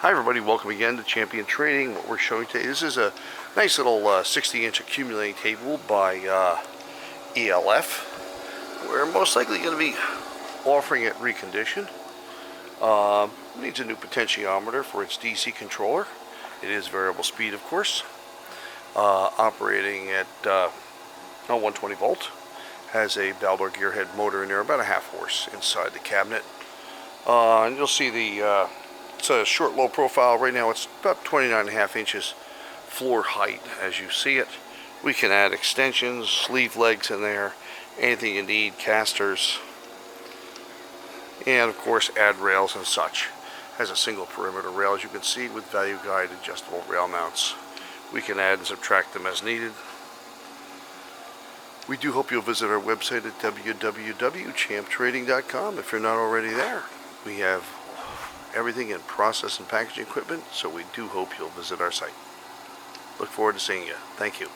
Hi everybody, welcome again to Champion Trading. What we're showing today, this is a nice little 60-inch accumulating table by ELF. We're most likely going to be offering it reconditioned. Needs a new potentiometer for its DC controller. It is variable speed, of course. Operating at 120 volt. Has a Baldor gearhead motor in there, about a half horse inside the cabinet. And you'll see the it's a short low profile. Right now it's about 29.5 inches floor height as you see it. We can add extensions, sleeve legs in there, anything you need, casters, and of course add rails and such. Has a single perimeter rail, as you can see, with value guide adjustable rail mounts. We can add and subtract them as needed. We do hope you'll visit our website at www.champtrading.com if you're not already there. We have everything in process and packaging equipment, so we do hope you'll visit our site. Look forward to seeing you. Thank you.